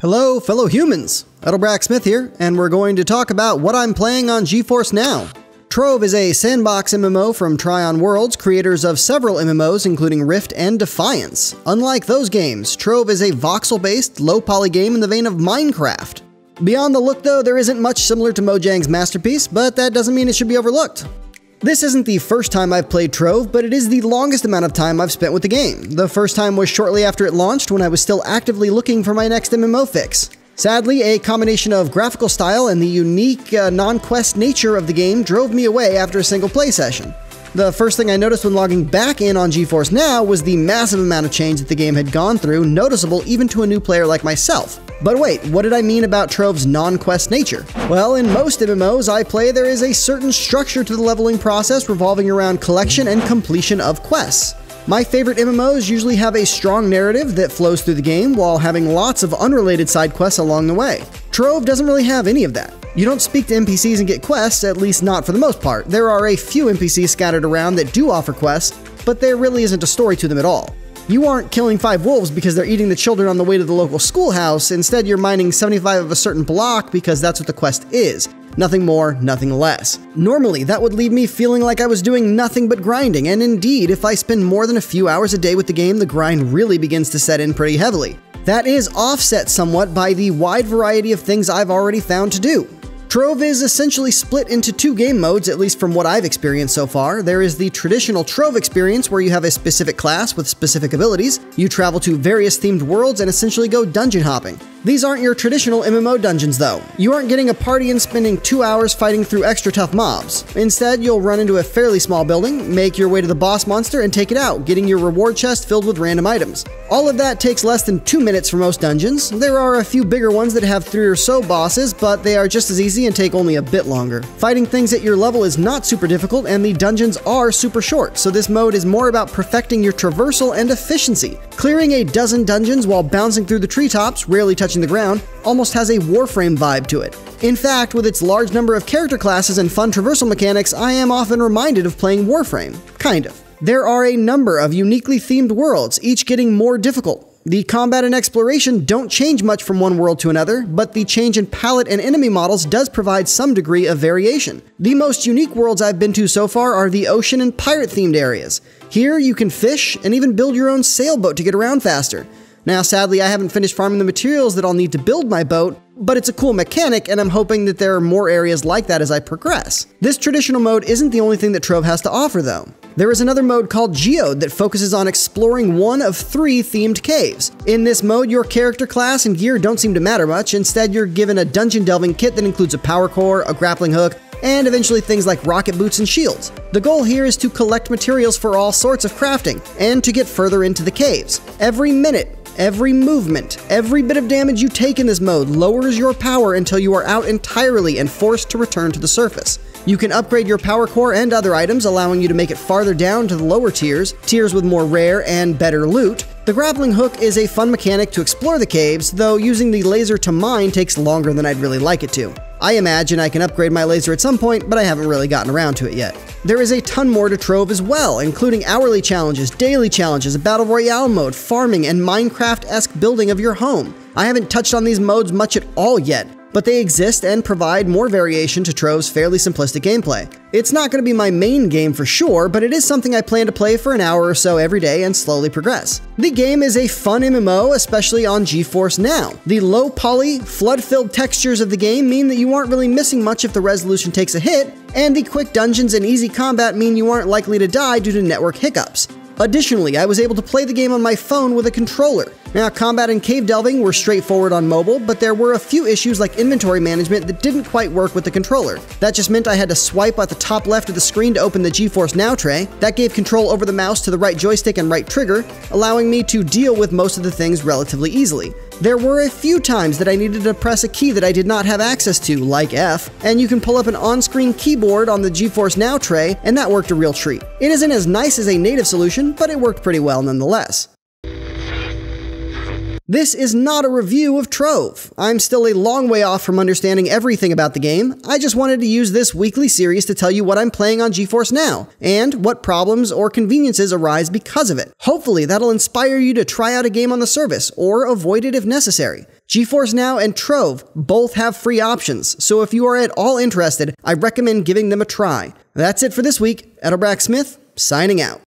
Hello, fellow humans! Edelbrack Smith here, and we're going to talk about what I'm playing on Geforce now. Trove is a sandbox MMO from Tryon Worlds, creators of several MMOs including Rift and Defiance. Unlike those games, Trove is a voxel-based, low-poly game in the vein of Minecraft. Beyond the look though, there isn't much similar to Mojang's masterpiece, but that doesn't mean it should be overlooked. This isn't the first time I've played Trove, but it is the longest amount of time I've spent with the game. The first time was shortly after it launched when I was still actively looking for my next MMO fix. Sadly, a combination of graphical style and the unique NonQuest nature of the game drove me away after a single play session. The first thing I noticed when logging back in on Geforce Now was the massive amount of change that the game had gone through, noticeable even to a new player like myself. But wait, what did I mean about Trove's non-quest nature? Well, in most MMOs I play, there is a certain structure to the leveling process revolving around collection and completion of quests. My favorite MMOs usually have a strong narrative that flows through the game while having lots of unrelated side quests along the way. Trove doesn't really have any of that. You don't speak to NPCs and get quests, at least not for the most part. There are a few NPCs scattered around that do offer quests, but there really isn't a story to them at all. You aren't killing 5 wolves because they're eating the children on the way to the local schoolhouse. Instead, you're mining 75 of a certain block because that's what the quest is. Nothing more, nothing less. Normally, that would leave me feeling like I was doing nothing but grinding, and indeed, if I spend more than a few hours a day with the game, the grind really begins to set in pretty heavily. That is offset somewhat by the wide variety of things I've already found to do. Trove is essentially split into 2 game modes, at least from what I've experienced so far. There is the traditional Trove experience where you have a specific class with specific abilities. You travel to various themed worlds and essentially go dungeon hopping. These aren't your traditional MMO dungeons though. You aren't getting a party and spending 2 hours fighting through extra tough mobs. Instead, you'll run into a fairly small building, make your way to the boss monster and take it out, getting your reward chest filled with random items. All of that takes less than 2 minutes for most dungeons. There are a few bigger ones that have 3 or so bosses, but they are just as easy and take only a bit longer. Fighting things at your level is not super difficult and the dungeons are super short, so this mode is more about perfecting your traversal and efficiency. Clearing a dozen dungeons while bouncing through the treetops, rarely touching the ground, almost has a Warframe vibe to it. In fact, with its large number of character classes and fun traversal mechanics, I am often reminded of playing Warframe. Kind of. There are a number of uniquely themed worlds, each getting more difficult. The combat and exploration don't change much from one world to another, but the change in palette and enemy models does provide some degree of variation. The most unique worlds I've been to so far are the ocean and pirate-themed areas. Here, you can fish and even build your own sailboat to get around faster. Now, sadly, I haven't finished farming the materials that I'll need to build my boat, but it's a cool mechanic, and I'm hoping that there are more areas like that as I progress. This traditional mode isn't the only thing that Trove has to offer, though. There is another mode called Geode that focuses on exploring one of 3 themed caves. In this mode, your character class and gear don't seem to matter much. Instead, you're given a dungeon delving kit that includes a power core, a grappling hook, and eventually things like rocket boots and shields. The goal here is to collect materials for all sorts of crafting, and to get further into the caves. Every minute, every movement, every bit of damage you take in this mode lowers your power until you are out entirely and forced to return to the surface. You can upgrade your power core and other items, allowing you to make it farther down to the lower tiers with more rare and better loot. The grappling hook is a fun mechanic to explore the caves, though using the laser to mine takes longer than I'd really like it to. I imagine I can upgrade my laser at some point, but I haven't really gotten around to it yet. There is a ton more to Trove as well, including hourly challenges, daily challenges, a battle royale mode, farming, and Minecraft-esque building of your home. I haven't touched on these modes much at all yet, but they exist and provide more variation to Trove's fairly simplistic gameplay. It's not going to be my main game for sure, but it is something I plan to play for an hour or so every day and slowly progress. The game is a fun MMO, especially on Geforce Now. The low poly, flood-filled textures of the game mean that you aren't really missing much if the resolution takes a hit, and the quick dungeons and easy combat mean you aren't likely to die due to network hiccups. Additionally, I was able to play the game on my phone with a controller. Now, combat and cave delving were straightforward on mobile, but there were a few issues like inventory management that didn't quite work with the controller. That just meant I had to swipe at the top left of the screen to open the Geforce Now tray. That gave control over the mouse to the right joystick and right trigger, allowing me to deal with most of the things relatively easily. There were a few times that I needed to press a key that I did not have access to, like F, and you can pull up an on-screen keyboard on the Geforce Now tray, and that worked a real treat. It isn't as nice as a native solution, but it worked pretty well nonetheless. This is not a review of Trove. I'm still a long way off from understanding everything about the game. I just wanted to use this weekly series to tell you what I'm playing on Geforce now, and what problems or conveniences arise because of it. Hopefully that'll inspire you to try out a game on the service, or avoid it if necessary. Geforce Now and Trove both have free options, so if you are at all interested, I recommend giving them a try. That's it for this week. Smith, signing out.